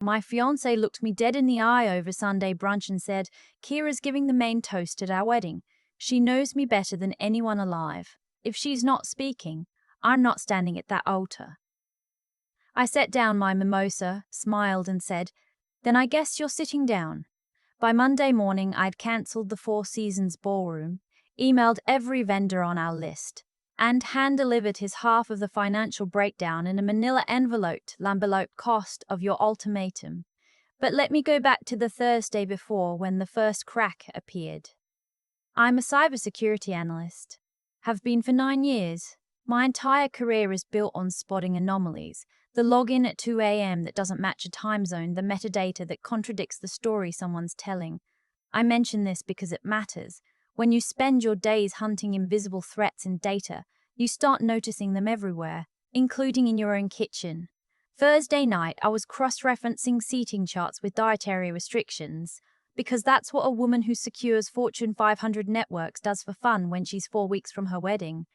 My fiancé looked me dead in the eye over Sunday brunch and said, "Kira's giving the main toast at our wedding. She knows me better than anyone alive. If she's not speaking, I'm not standing at that altar." I set down my mimosa, smiled and said, "Then I guess you're sitting down." By Monday morning, I'd cancelled the Four Seasons ballroom, emailed every vendor on our list, and hand-delivered his half of the financial breakdown in a manila envelope cost of your ultimatum. But let me go back to the Thursday before when the first crack appeared. I'm a cybersecurity analyst. Have been for 9 years. My entire career is built on spotting anomalies. The login at 2 a.m. that doesn't match a time zone, the metadata that contradicts the story someone's telling. I mention this because it matters. When you spend your days hunting invisible threats in data, you start noticing them everywhere, including in your own kitchen. Thursday night, I was cross-referencing seating charts with dietary restrictions, because that's what a woman who secures Fortune 500 networks does for fun when she's 4 weeks from her wedding.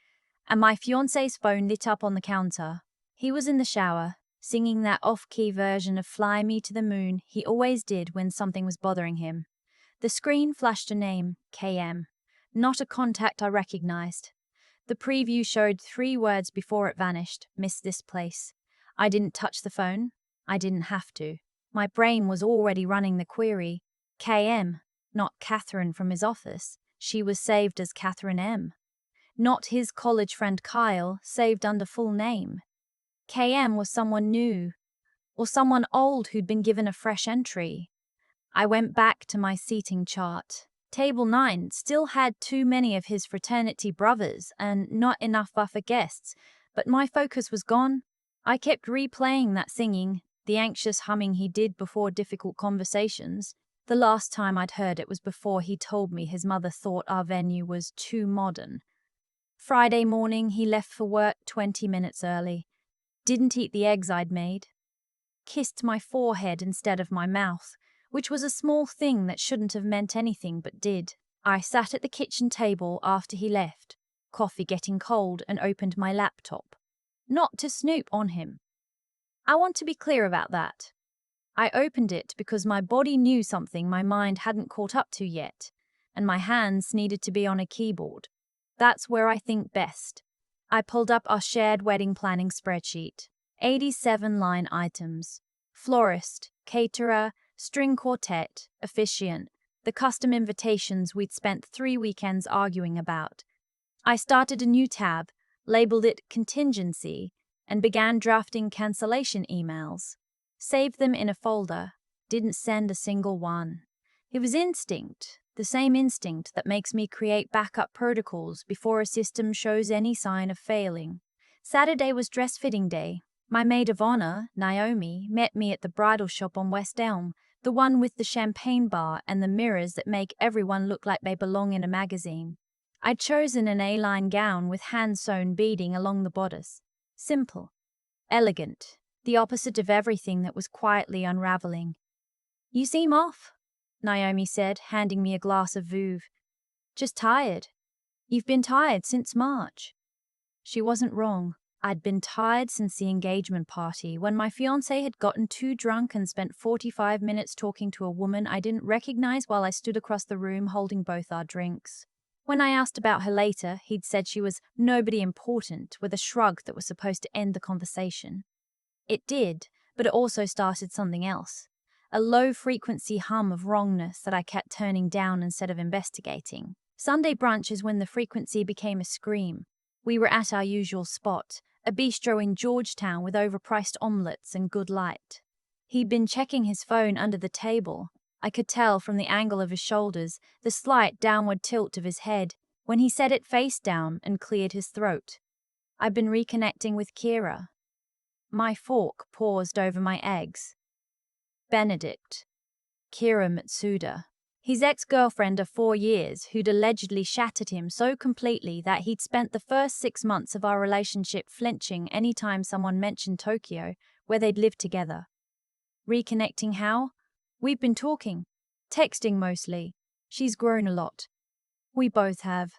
And my fiancé's phone lit up on the counter. He was in the shower, singing that off-key version of "Fly Me to the Moon" he always did when something was bothering him. The screen flashed a name, KM. Not a contact I recognized. The preview showed 3 words before it vanished: "Miss this place." I didn't touch the phone. I didn't have to. My brain was already running the query. KM, not Catherine from his office. She was saved as Catherine M. Not his college friend Kyle, saved under full name. KM was someone new, or someone old who'd been given a fresh entry. I went back to my seating chart. Table 9 still had too many of his fraternity brothers and not enough buffer guests, but my focus was gone. I kept replaying that singing, the anxious humming he did before difficult conversations. The last time I'd heard it was before he told me his mother thought our venue was too modern. Friday morning, he left for work 20 minutes early. Didn't eat the eggs I'd made. Kissed my forehead instead of my mouth, which was a small thing that shouldn't have meant anything but did. I sat at the kitchen table after he left, coffee getting cold, and opened my laptop. Not to snoop on him. I want to be clear about that. I opened it because my body knew something my mind hadn't caught up to yet, and my hands needed to be on a keyboard. That's where I think best. I pulled up our shared wedding planning spreadsheet. 87 line items. Florist, caterer, string quartet, officiant, the custom invitations we'd spent 3 weekends arguing about. I started a new tab, labeled it contingency, and began drafting cancellation emails. Saved them in a folder, didn't send a single one. It was instinct, the same instinct that makes me create backup protocols before a system shows any sign of failing. Saturday was dress-fitting day. My maid of honor, Naomi, met me at the bridal shop on West Elm, the one with the champagne bar and the mirrors that make everyone look like they belong in a magazine. I'd chosen an A-line gown with hand-sewn beading along the bodice. Simple. Elegant. The opposite of everything that was quietly unraveling. "You seem off," Naomi said, handing me a glass of Veuve. "Just tired." "You've been tired since March." She wasn't wrong. I'd been tired since the engagement party, when my fiancé had gotten too drunk and spent 45 minutes talking to a woman I didn't recognize while I stood across the room holding both our drinks. When I asked about her later, he'd said she was nobody important, with a shrug that was supposed to end the conversation. It did, but it also started something else. A low-frequency hum of wrongness that I kept turning down instead of investigating. Sunday brunch is when the frequency became a scream. We were at our usual spot, a bistro in Georgetown with overpriced omelettes and good light. He'd been checking his phone under the table. I could tell from the angle of his shoulders, the slight downward tilt of his head, when he set it face down and cleared his throat. I'd been reconnecting with Kira. My fork paused over my eggs. Benedict. Kira Matsuda. His ex-girlfriend of 4 years who'd allegedly shattered him so completely that he'd spent the first 6 months of our relationship flinching any time someone mentioned Tokyo, where they'd lived together. Reconnecting how? We've been talking. Texting mostly. She's grown a lot. We both have.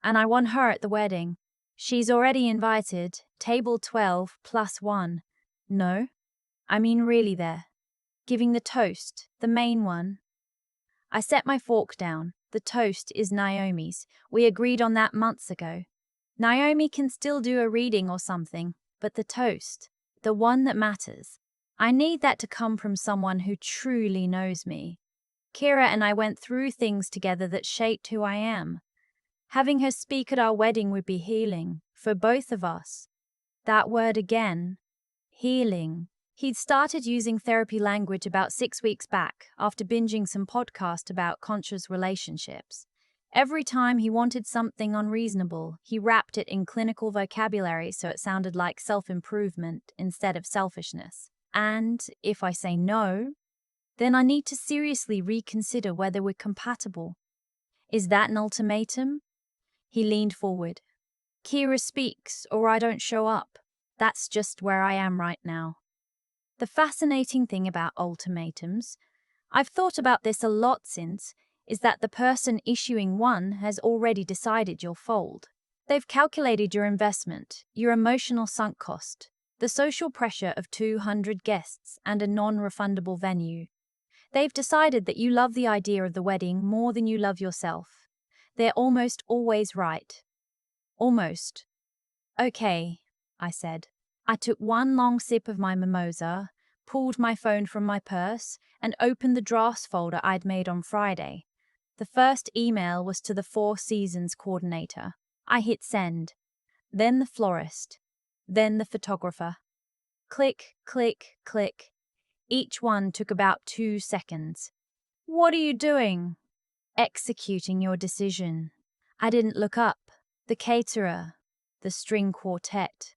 And I want her at the wedding. She's already invited, table 12 plus 1. No? I mean really there. Giving the toast, the main one. I set my fork down. The toast is Naomi's. We agreed on that months ago. Naomi can still do a reading or something, but the toast, the one that matters, I need that to come from someone who truly knows me. Kira and I went through things together that shaped who I am. Having her speak at our wedding would be healing, for both of us. That word again, healing. He'd started using therapy language about 6 weeks back after binging some podcast about conscious relationships. Every time he wanted something unreasonable, he wrapped it in clinical vocabulary so it sounded like self-improvement instead of selfishness. And if I say no, then I need to seriously reconsider whether we're compatible. Is that an ultimatum? He leaned forward. Kira speaks, or I don't show up. That's just where I am right now. The fascinating thing about ultimatums, I've thought about this a lot since, is that the person issuing one has already decided you'll fold. They've calculated your investment, your emotional sunk cost, the social pressure of 200 guests and a non-refundable venue. They've decided that you love the idea of the wedding more than you love yourself. They're almost always right. Almost. Okay, I said. I took one long sip of my mimosa, pulled my phone from my purse, and opened the drafts folder I'd made on Friday. The first email was to the Four Seasons coordinator. I hit send. Then the florist. Then the photographer. Click, click, click. Each one took about 2 seconds. What are you doing? Executing your decision. I didn't look up. The caterer. The string quartet.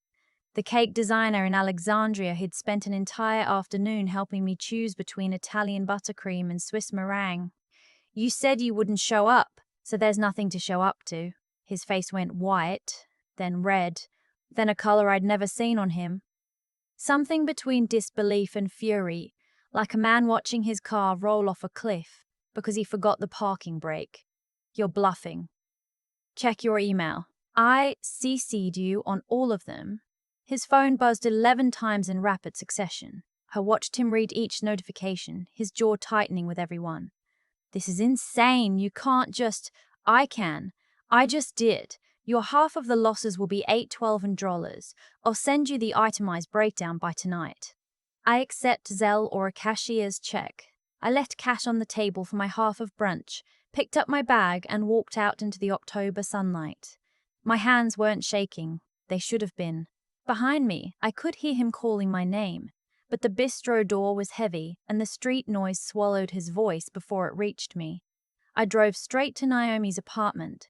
The cake designer in Alexandria who'd spent an entire afternoon helping me choose between Italian buttercream and Swiss meringue. You said you wouldn't show up, so there's nothing to show up to. His face went white, then red, then a color I'd never seen on him. Something between disbelief and fury, like a man watching his car roll off a cliff because he forgot the parking brake. You're bluffing. Check your email. I CC'd you on all of them. His phone buzzed 11 times in rapid succession. I watched him read each notification, his jaw tightening with every one. This is insane. You can't just... I can. I just did. Your half of the losses will be $8, $12, and $. I'll send you the itemized breakdown by tonight. I accept Zelle or a cashier's check. I left cash on the table for my half of brunch, picked up my bag, and walked out into the October sunlight. My hands weren't shaking. They should have been. Behind me, I could hear him calling my name, but the bistro door was heavy and the street noise swallowed his voice before it reached me. I drove straight to Naomi's apartment.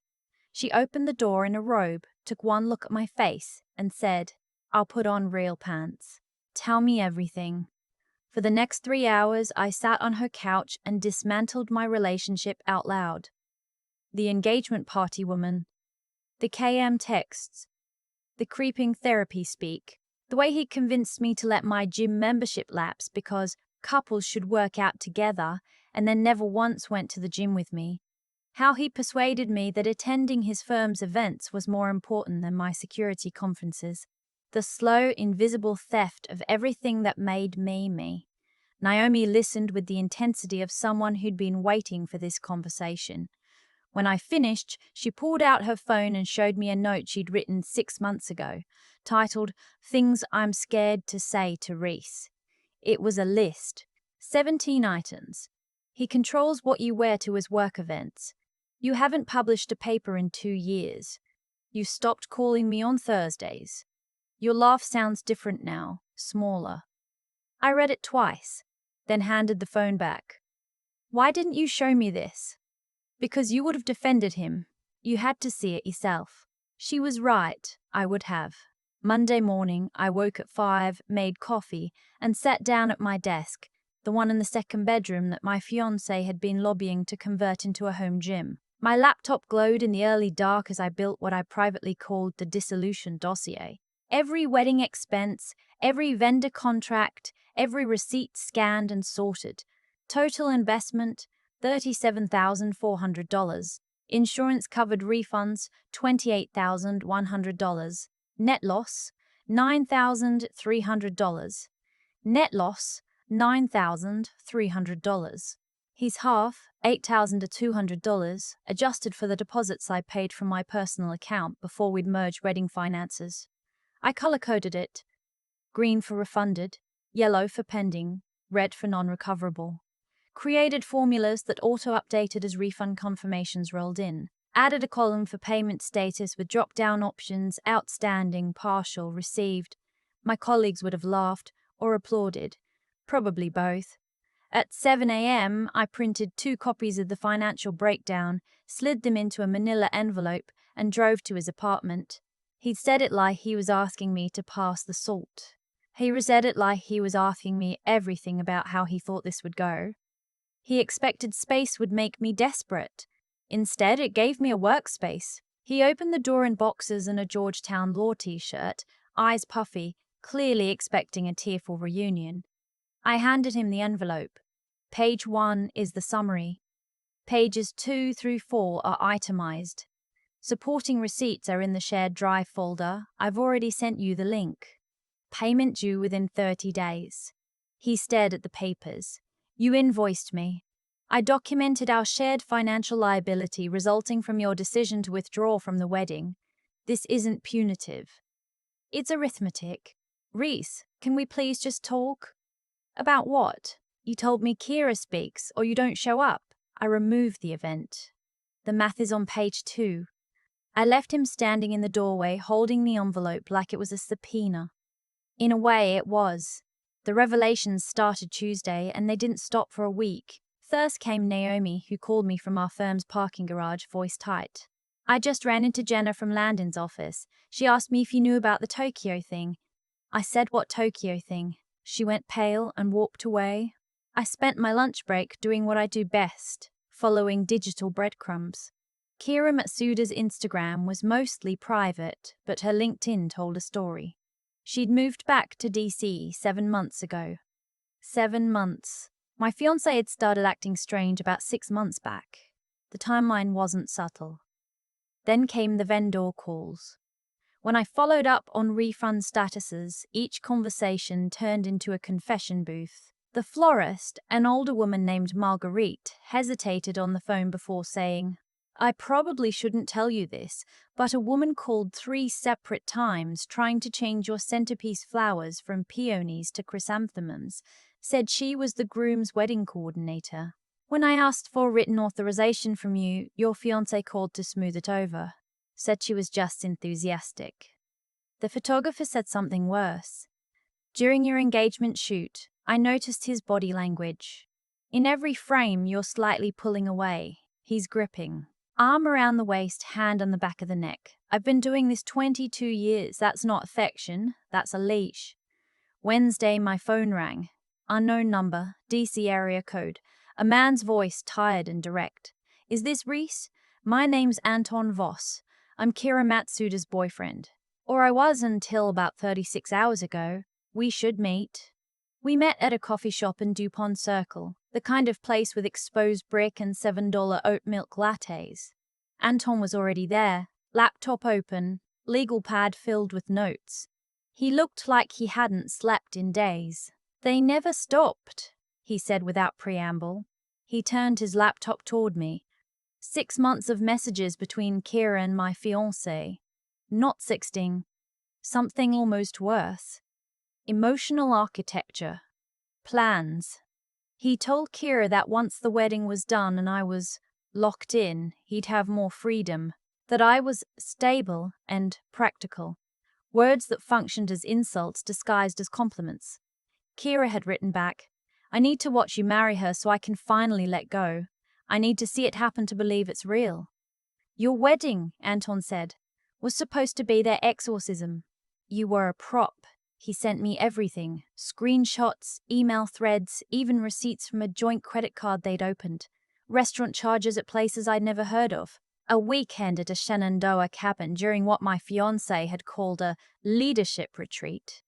She opened the door in a robe, took one look at my face, and said, I'll put on real pants. Tell me everything. For the next 3 hours, I sat on her couch and dismantled my relationship out loud. The engagement party woman. The KM texts. The creeping therapy speak. The way he convinced me to let my gym membership lapse because couples should work out together and then never once went to the gym with me. How he persuaded me that attending his firm's events was more important than my security conferences. The slow, invisible theft of everything that made me me. Naomi listened with the intensity of someone who'd been waiting for this conversation. When I finished, she pulled out her phone and showed me a note she'd written 6 months ago, titled, Things I'm Scared to Say to Reese. It was a list, 17 items. He controls what you wear to his work events. You haven't published a paper in 2 years. You stopped calling me on Thursdays. Your laugh sounds different now, smaller. I read it twice, then handed the phone back. Why didn't you show me this? Because you would have defended him. You had to see it yourself. She was right, I would have. Monday morning, I woke at 5, made coffee, and sat down at my desk, the one in the second bedroom that my fiancé had been lobbying to convert into a home gym. My laptop glowed in the early dark as I built what I privately called the dissolution dossier. Every wedding expense, every vendor contract, every receipt scanned and sorted. Total investment, $37,400. Insurance-covered refunds, $28,100. Net loss, $9,300. Net loss, $9,300. He's half, $8,200, adjusted for the deposits I paid from my personal account before we'd merged wedding finances. I color-coded it. Green for refunded, yellow for pending, red for non-recoverable. Created formulas that auto-updated as refund confirmations rolled in. Added a column for payment status with drop-down options, outstanding, partial, received. My colleagues would have laughed or applauded. Probably both. At 7 a.m., I printed 2 copies of the financial breakdown, slid them into a manila envelope, and drove to his apartment. He'd said it like he was asking me to pass the salt. He said it like he was asking me everything about how he thought this would go. He expected space would make me desperate. Instead, it gave me a workspace. He opened the door in boxers and a Georgetown Law t-shirt, eyes puffy, clearly expecting a tearful reunion. I handed him the envelope. Page 1 is the summary. Pages 2 through 4 are itemized. Supporting receipts are in the shared drive folder. I've already sent you the link. Payment due within 30 days. He stared at the papers. You invoiced me. I documented our shared financial liability resulting from your decision to withdraw from the wedding. This isn't punitive. It's arithmetic. Reese, can we please just talk? About what? You told me Kira speaks, or you don't show up. I removed the event. The math is on page 2. I left him standing in the doorway, holding the envelope like it was a subpoena. In a way, it was. The revelations started Tuesday, and they didn't stop for a week. First came Naomi, who called me from our firm's parking garage, voice tight. I just ran into Jenna from Landon's office. She asked me if you knew about the Tokyo thing. I said, what Tokyo thing? She went pale and walked away. I spent my lunch break doing what I do best, following digital breadcrumbs. Kira Matsuda's Instagram was mostly private, but her LinkedIn told a story. She'd moved back to DC 7 months ago. 7 months. My fiancé had started acting strange about 6 months back. The timeline wasn't subtle. Then came the vendor calls. When I followed up on refund statuses, each conversation turned into a confession booth. The florist, an older woman named Marguerite, hesitated on the phone before saying, I probably shouldn't tell you this, but a woman called 3 separate times trying to change your centerpiece flowers from peonies to chrysanthemums, said she was the groom's wedding coordinator. When I asked for written authorization from you, your fiancé called to smooth it over. Said she was just enthusiastic. The photographer said something worse. During your engagement shoot, I noticed his body language. In every frame, you're slightly pulling away. He's gripping. Arm around the waist, hand on the back of the neck. I've been doing this 22 years. That's not affection. That's a leash. Wednesday, my phone rang. Unknown number, DC area code. A man's voice, tired and direct. Is this Reese? My name's Anton Voss. I'm Kira Matsuda's boyfriend. Or I was until about 36 hours ago. We should meet. We met at a coffee shop in Dupont Circle, the kind of place with exposed brick and $7 oat milk lattes. Anton was already there, laptop open, legal pad filled with notes. He looked like he hadn't slept in days. They never stopped, he said without preamble. He turned his laptop toward me. 6 months of messages between Kira and my fiancé. Not sexting. Something almost worse. Emotional architecture. Plans. He told Kira that once the wedding was done and I was locked in, he'd have more freedom. That I was stable and practical. Words that functioned as insults disguised as compliments. Kira had written back, I need to watch you marry her so I can finally let go. I need to see it happen to believe it's real. Your wedding, Anton said, was supposed to be their exorcism. You were a prop. He sent me everything. Screenshots, email threads, even receipts from a joint credit card they'd opened. Restaurant charges at places I'd never heard of. A weekend at a Shenandoah cabin during what my fiancé had called a leadership retreat.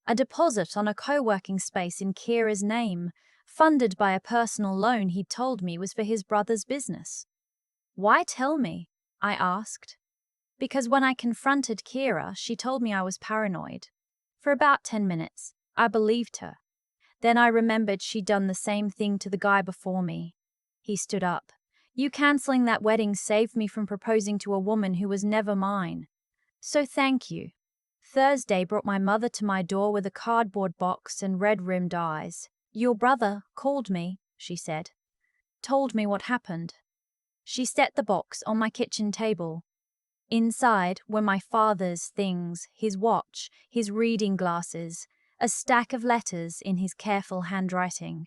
A deposit on a co-working space in Kira's name, funded by a personal loan he'd told me was for his brother's business. Why tell me? I asked. Because when I confronted Kira, she told me I was paranoid. For about 10 minutes, I believed her. Then I remembered she'd done the same thing to the guy before me. He stood up. You cancelling that wedding saved me from proposing to a woman who was never mine. So thank you. Thursday brought my mother to my door with a cardboard box and red-rimmed eyes. Your brother called me, she said. Told me what happened. She set the box on my kitchen table. Inside were my father's things, his watch, his reading glasses, a stack of letters in his careful handwriting.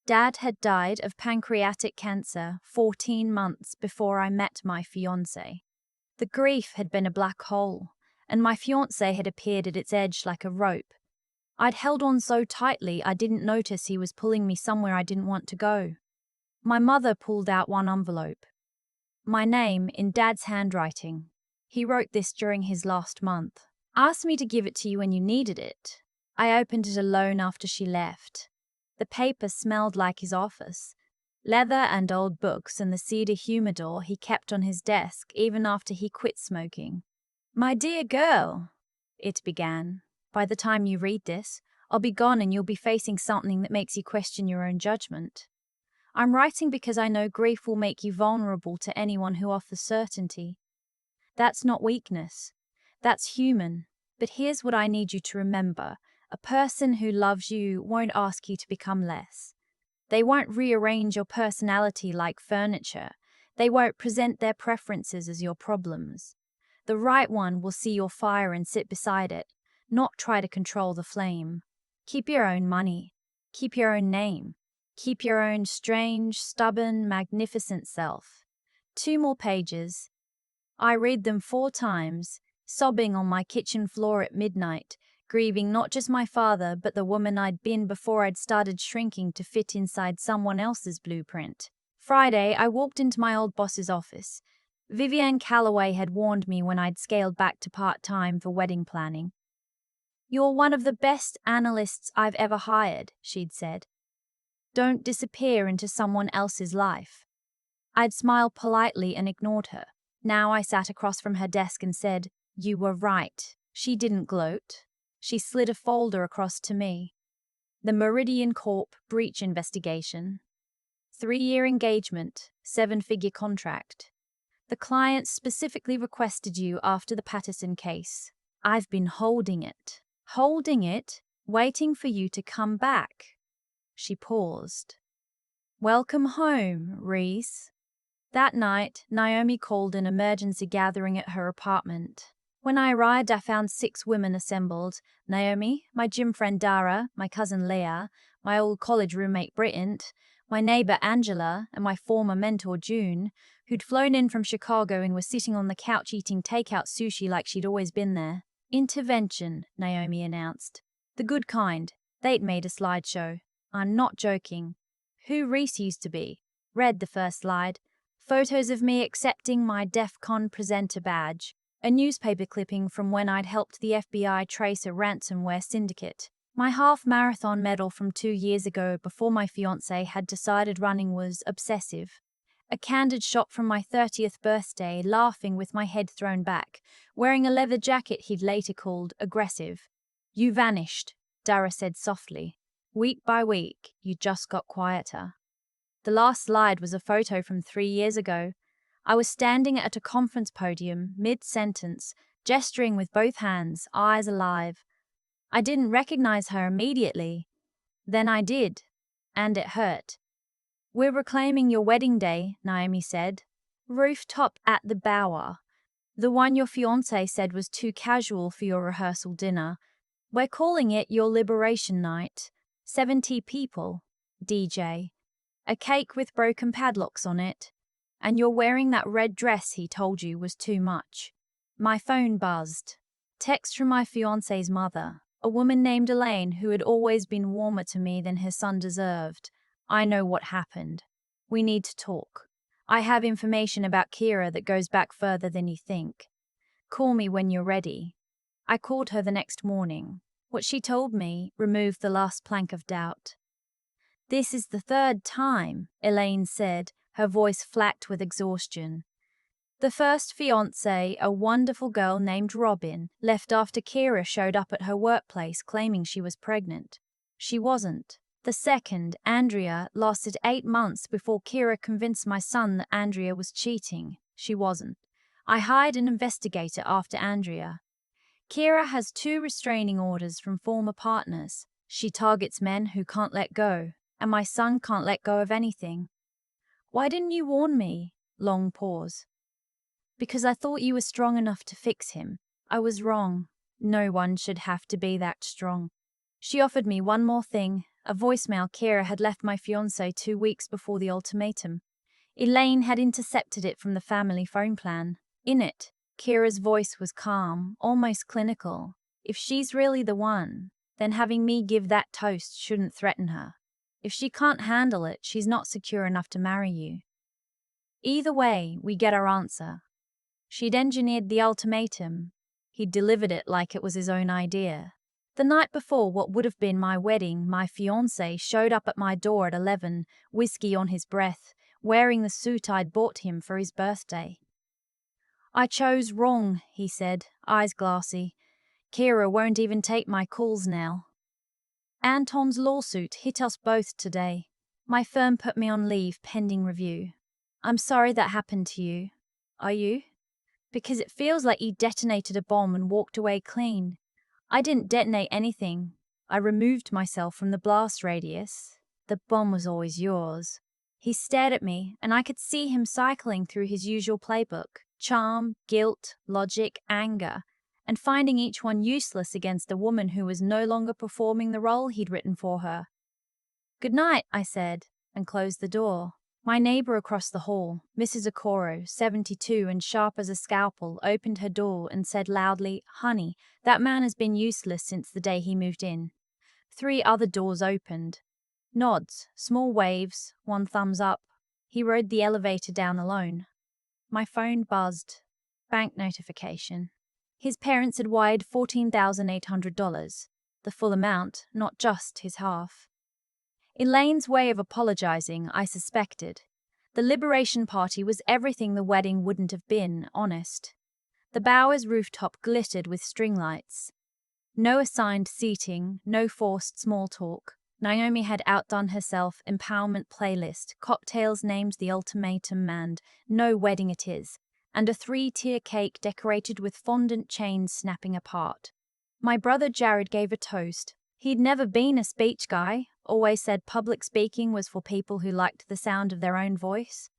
Dad had died of pancreatic cancer 14 months before I met my fiancé. The grief had been a black hole, and my fiancé had appeared at its edge like a rope. I'd held on so tightly I didn't notice he was pulling me somewhere I didn't want to go. My mother pulled out one envelope. My name in Dad's handwriting. He wrote this during his last month. Asked me to give it to you when you needed it. I opened it alone after she left. The paper smelled like his office. Leather and old books and the cedar humidor he kept on his desk even after he quit smoking. My dear girl, it began. By the time you read this, I'll be gone and you'll be facing something that makes you question your own judgment. I'm writing because I know grief will make you vulnerable to anyone who offers certainty. That's not weakness. That's human. But here's what I need you to remember. A person who loves you won't ask you to become less. They won't rearrange your personality like furniture. They won't present their preferences as your problems. The right one will see your fire and sit beside it, not try to control the flame. Keep your own money. Keep your own name. Keep your own strange, stubborn, magnificent self. 2 more pages. I read them 4 times, sobbing on my kitchen floor at midnight, grieving not just my father but the woman I'd been before I'd started shrinking to fit inside someone else's blueprint. Friday, I walked into my old boss's office. Vivienne Calloway had warned me when I'd scaled back to part-time for wedding planning. You're one of the best analysts I've ever hired, she'd said. Don't disappear into someone else's life. I'd smiled politely and ignored her. Now I sat across from her desk and said, You were right. She didn't gloat. She slid a folder across to me. The Meridian Corp breach investigation. 3-year engagement, 7-figure contract. The client specifically requested you after the Patterson case. I've been holding it, waiting for you to come back. She paused. Welcome home, Reese. That night, Naomi called an emergency gathering at her apartment. When I arrived, I found 6 women assembled. Naomi, my gym friend Dara, my cousin Leah, my old college roommate Brittant, my neighbor Angela, and my former mentor June, who'd flown in from Chicago and was sitting on the couch eating takeout sushi like she'd always been there. Intervention, Naomi announced. The good kind. They'd made a slideshow. I'm not joking. Who Reese used to be. Read the first slide. Photos of me accepting my DEF CON presenter badge. A newspaper clipping from when I'd helped the FBI trace a ransomware syndicate. My half-marathon medal from 2 years ago before my fiancé had decided running was obsessive. A candid shot from my 30th birthday, laughing with my head thrown back, wearing a leather jacket he'd later called aggressive. You vanished, Dara said softly. Week by week, you just got quieter. The last slide was a photo from 3 years ago. I was standing at a conference podium, mid-sentence, gesturing with both hands, eyes alive. I didn't recognize her immediately. Then I did, and it hurt. We're reclaiming your wedding day, Naomi said. Rooftop at the Bower. The one your fiancé said was too casual for your rehearsal dinner. We're calling it your liberation night. 70 people. DJ. A cake with broken padlocks on it. And you're wearing that red dress he told you was too much. My phone buzzed. Text from my fiancé's mother, a woman named Elaine who had always been warmer to me than her son deserved. I know what happened. We need to talk. I have information about Kira that goes back further than you think. Call me when you're ready. I called her the next morning. What she told me removed the last plank of doubt. This is the 3rd time, Elaine said, her voice flacked with exhaustion. The first fiancé, a wonderful girl named Robin, left after Kira showed up at her workplace claiming she was pregnant. She wasn't. The second, Andrea, lasted 8 months before Kira convinced my son that Andrea was cheating. She wasn't. I hired an investigator after Andrea. Kira has 2 restraining orders from former partners. She targets men who can't let go, and my son can't let go of anything. Why didn't you warn me? Long pause. Because I thought you were strong enough to fix him. I was wrong. No one should have to be that strong. She offered me one more thing, a voicemail Kira had left my fiancé 2 weeks before the ultimatum. Elaine had intercepted it from the family phone plan. In it, Kira's voice was calm, almost clinical. If she's really the one, then having me give that toast shouldn't threaten her. If she can't handle it, she's not secure enough to marry you. Either way, we get our answer. She'd engineered the ultimatum. He'd delivered it like it was his own idea. The night before what would have been my wedding, my fiancé showed up at my door at 11, whiskey on his breath, wearing the suit I'd bought him for his birthday. I chose wrong, he said, eyes glassy. Kira won't even take my calls now. Anton's lawsuit hit us both today. My firm put me on leave pending review. I'm sorry that happened to you. Are you? Because it feels like you detonated a bomb and walked away clean. I didn't detonate anything. I removed myself from the blast radius. The bomb was always yours. He stared at me, and I could see him cycling through his usual playbook: charm, guilt, logic, anger, and finding each one useless against a woman who was no longer performing the role he'd written for her. Good night, I said, and closed the door. My neighbor across the hall, Mrs. Okoro, 72 and sharp as a scalpel, opened her door and said loudly, "Honey, that man has been useless since the day he moved in." 3 other doors opened. Nods, small waves, 1 thumbs up. He rode the elevator down alone. My phone buzzed. Bank notification. His parents had wired $14,800. The full amount, not just his half. Elaine's way of apologizing, I suspected. The Liberation Party was everything the wedding wouldn't have been, honest. The Bowers rooftop glittered with string lights. No assigned seating, no forced small talk. Naomi had outdone herself, empowerment playlist, cocktails named the ultimatum and "No Wedding It Is," and a 3-tier cake decorated with fondant chains snapping apart. My brother Jared gave a toast. He'd never been a speech guy, always said public speaking was for people who liked the sound of their own voice.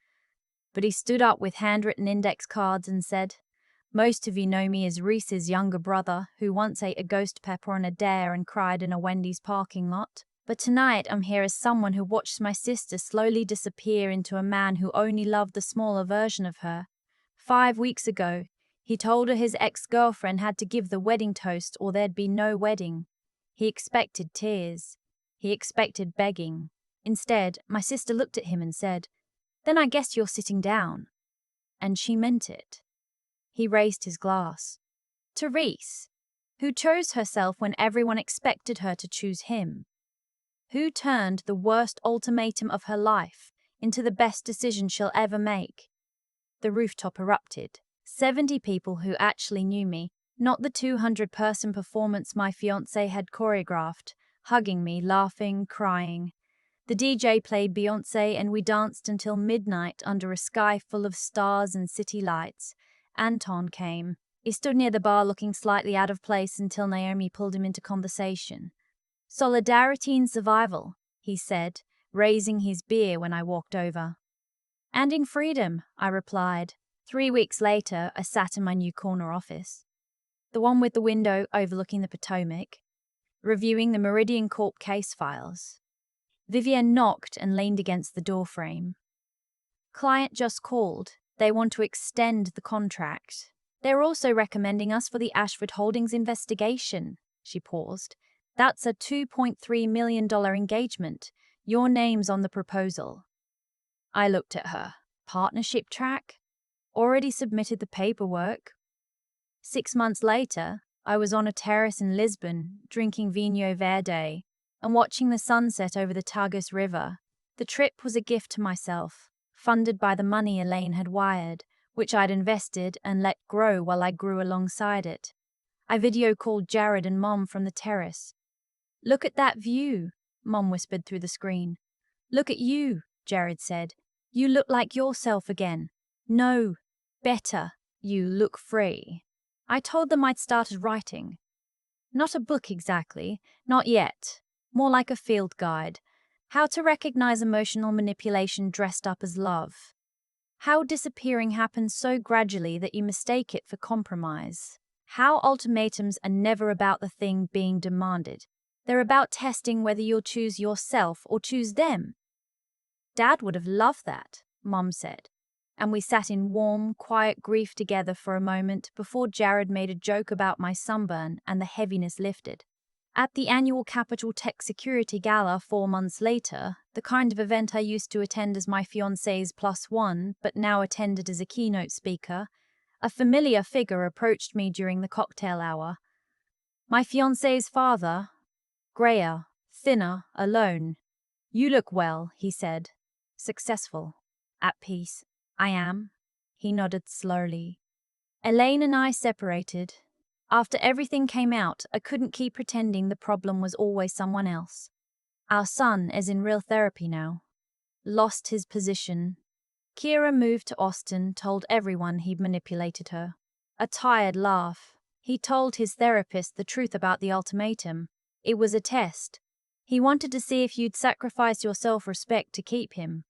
But he stood up with handwritten index cards and said, "Most of you know me as Reese's younger brother, who once ate a ghost pepper on a dare and cried in a Wendy's parking lot. But tonight I'm here as someone who watched my sister slowly disappear into a man who only loved the smaller version of her. 5 weeks ago, he told her his ex-girlfriend had to give the wedding toast or there'd be no wedding. He expected tears. He expected begging. Instead, my sister looked at him and said, 'Then I guess you're sitting down.' And she meant it." He raised his glass. "To Reese, who chose herself when everyone expected her to choose him. Who turned the worst ultimatum of her life into the best decision she'll ever make." The rooftop erupted. 70 people who actually knew me, not the 200-person performance my fiancé had choreographed, hugging me, laughing, crying. The DJ played Beyoncé and we danced until midnight under a sky full of stars and city lights. Anton came. He stood near the bar looking slightly out of place until Naomi pulled him into conversation. "Solidarity in survival," he said, raising his beer when I walked over. "And in freedom," I replied. 3 weeks later, I sat in my new corner office, the one with the window overlooking the Potomac, reviewing the Meridian Corp case files. Vivienne knocked and leaned against the doorframe. "Client just called. They want to extend the contract. They're also recommending us for the Ashford Holdings investigation." She paused. "That's a $2.3 million engagement. Your name's on the proposal." I looked at her. Partnership track? Already submitted the paperwork. 6 months later, I was on a terrace in Lisbon, drinking Vinho Verde and watching the sunset over the Tagus River. The trip was a gift to myself, funded by the money Elaine had wired, which I'd invested and let grow while I grew alongside it. I video called Jared and Mom from the terrace. Look at that view, Mom whispered through the screen. Look at you, Jared said. You look like yourself again. No, better. You look free. I told them I'd started writing. Not a book exactly, not yet. More like a field guide. How to recognize emotional manipulation dressed up as love. How disappearing happens so gradually that you mistake it for compromise. How ultimatums are never about the thing being demanded. They're about testing whether you'll choose yourself or choose them. Dad would have loved that, Mom said. And we sat in warm, quiet grief together for a moment before Jared made a joke about my sunburn and the heaviness lifted. At the annual Capital Tech Security Gala 4 months later, the kind of event I used to attend as my fiancé's +1 but now attended as a keynote speaker, a familiar figure approached me during the cocktail hour. My fiancé's father, grayer, thinner, alone. You look well, he said. Successful. At peace. I am. He nodded slowly. Elaine and I separated. After everything came out, I couldn't keep pretending the problem was always someone else. Our son is in real therapy now. Lost his position. Kira moved to Austin, told everyone he'd manipulated her. A tired laugh. He told his therapist the truth about the ultimatum. It was a test. He wanted to see if you'd sacrifice your self-respect to keep him.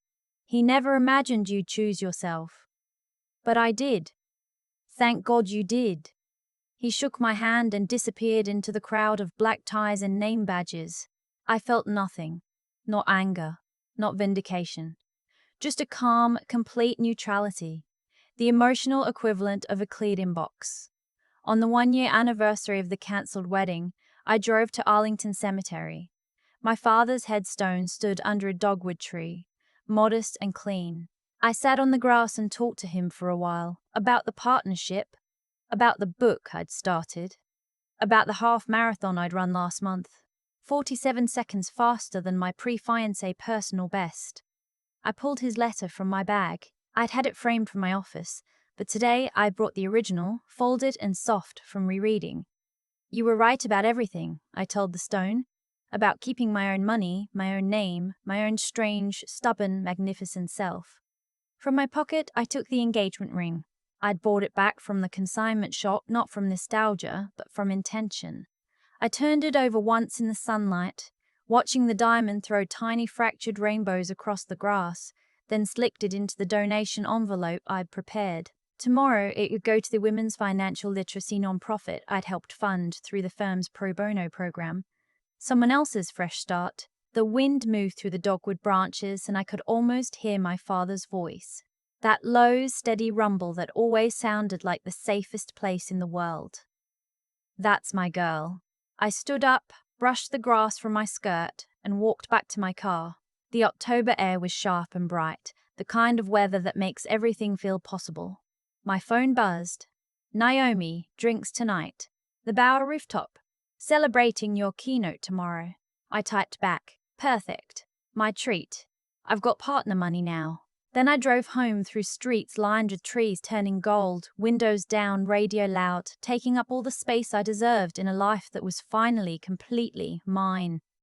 He never imagined you'd choose yourself. But I did. Thank God you did. He shook my hand and disappeared into the crowd of black ties and name badges. I felt nothing. Not anger. Not vindication. Just a calm, complete neutrality. The emotional equivalent of a cleared inbox. On the 1-year anniversary of the cancelled wedding, I drove to Arlington Cemetery. My father's headstone stood under a dogwood tree, modest and clean. I sat on the grass and talked to him for a while, about the partnership, about the book I'd started, about the half marathon I'd run last month, 47 seconds faster than my pre-fiancé personal best. I pulled his letter from my bag. I'd had it framed for my office, but today I brought the original, folded and soft from rereading. You were right about everything, I told the stone. About keeping my own money, my own name, my own strange, stubborn, magnificent self. From my pocket, I took the engagement ring. I'd bought it back from the consignment shop, not from nostalgia, but from intention. I turned it over once in the sunlight, watching the diamond throw tiny fractured rainbows across the grass, then slicked it into the donation envelope I'd prepared. Tomorrow, it would go to the Women's Financial Literacy nonprofit I'd helped fund through the firm's pro bono program. Someone else's fresh start. The wind moved through the dogwood branches and I could almost hear my father's voice. That low, steady rumble that always sounded like the safest place in the world. That's my girl. I stood up, brushed the grass from my skirt, and walked back to my car. The October air was sharp and bright, the kind of weather that makes everything feel possible. My phone buzzed. Naomi, drinks tonight. The Bower rooftop. Celebrating your keynote tomorrow. I typed back. Perfect. My treat. I've got partner money now. Then I drove home through streets lined with trees turning gold, windows down, radio loud, taking up all the space I deserved in a life that was finally completely mine.